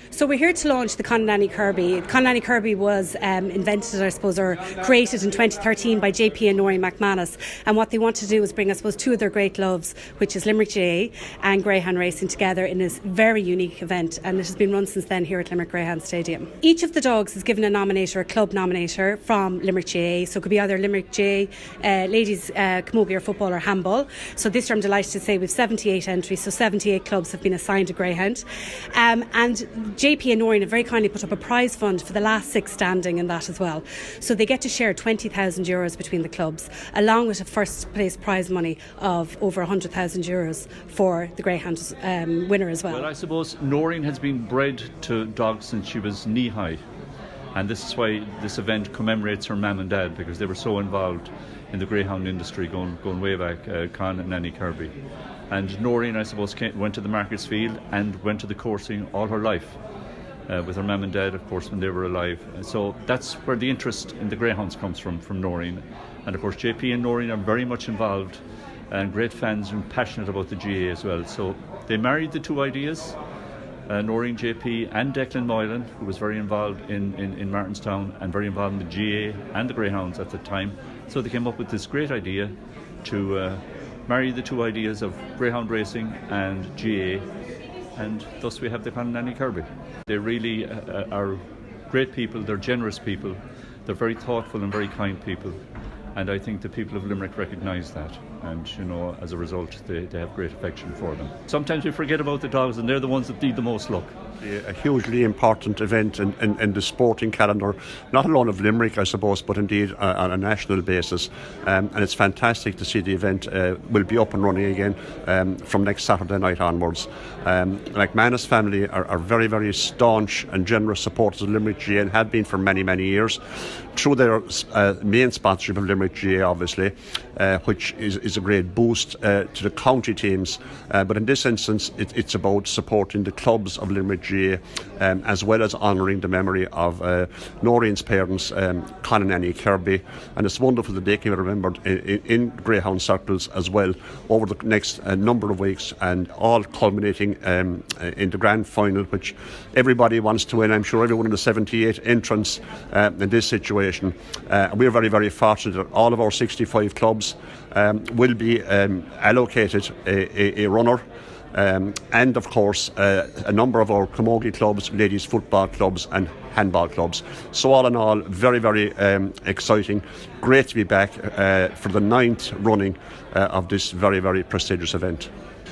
So we're here to launch the Conn Anne Kirby. Conn Anne Kirby was invented, I suppose, or created in 2013 by JP and McManus. And what they want to do is bring, I suppose, two of their great loves, which is Limerick GAA and Greyhound Racing, together in this very unique event. And it has been run since then here at Limerick Greyhound Stadium. Each of the dogs is given a nominator, a club nominator from Limerick GAA. So it could be either Limerick GAA, ladies camogie or football or handball. So this year I'm delighted to say we've 78 entries, so 78 clubs have been assigned a Greyhound. And JP and Noreen have very kindly put up a prize fund for the last six standing in that as well. So they get to share €20,000 between the clubs, along with a first place prize money of over €100,000 for the Greyhound winner as well. Well, I suppose Noreen has been bred to dogs since she was knee high. And this is why this event commemorates her mum and dad, because they were so involved in the greyhound industry going way back, Conn and Anne Kirby. And Noreen, I suppose, went to the Markets Field and went to the coursing all her life. With her mum and dad, of course, when they were alive. So that's where the interest in the greyhounds comes from Noreen. And of course, JP and Noreen are very much involved and great fans and passionate about the GAA as well. So they married the two ideas, Noreen, JP and Declan Moylan, who was very involved in Martinstown and very involved in the GAA and the greyhounds at the time. So they came up with this great idea to marry the two ideas of greyhound racing and GAA. And thus we have the Conn Anne Kirby. They really are great people, they're generous people, they're very thoughtful and very kind people. And I think the people of Limerick recognise that. And, you know, as a result, they have great affection for them. Sometimes we forget about the dogs, and they're the ones that need the most luck. A hugely important event in the sporting calendar, not alone of Limerick, I suppose, but indeed on a national basis. And it's fantastic to see the event will be up and running again from next Saturday night onwards. The McManus family are very, very staunch and generous supporters of Limerick GAA and have been for many, many years. Through their main sponsorship of Limerick GAA, obviously, which is a great boost to the county teams. But in this instance, it's about supporting the clubs of Limerick GAA, as well as honouring the memory of Noreen's parents, Conn and Anne Kirby. And it's wonderful that they can be remembered in greyhound circles as well over the next number of weeks, and all culminating in the grand final, which everybody wants to win. I'm sure everyone in the 78 entrants in this situation. We're very, very fortunate that all of our 65 clubs will be allocated a runner. And of course a number of our camogie clubs, ladies football clubs and handball clubs. So all in all, very, very exciting. Great to be back for the 9th running of this very, very prestigious event.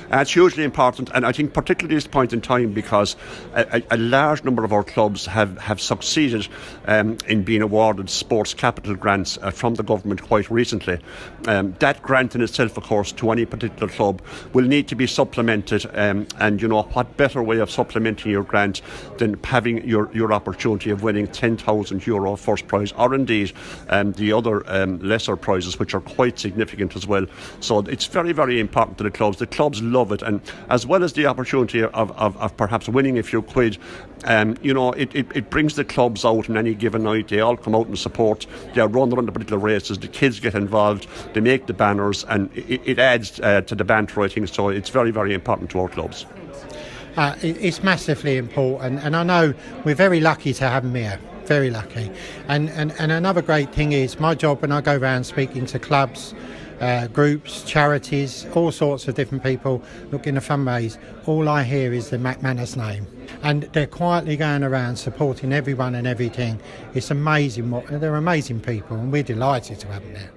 It's hugely important, and I think particularly at this point in time, because a large number of our clubs have succeeded in being awarded sports capital grants from the government quite recently. That grant in itself, of course, to any particular club will need to be supplemented, and you know, what better way of supplementing your grant than having your opportunity of winning €10,000 first prize, or indeed the other lesser prizes, which are quite significant as well. So it's very, very important to the clubs. The clubs love it, and as well as the opportunity of perhaps winning a few quid, you know, it brings the clubs out on any given night. They all come out and support. They run around the particular races. The kids get involved. They make the banners, and it adds to the banter, I think. So it's very, very important to our clubs. It's massively important, and I know we're very lucky to have them here. Very lucky. And another great thing is my job when I go around speaking to clubs, groups, charities, all sorts of different people looking to fundraise, all I hear is the McManus name, and they're quietly going around supporting everyone and everything. It's amazing. They're amazing people, and we're delighted to have them there.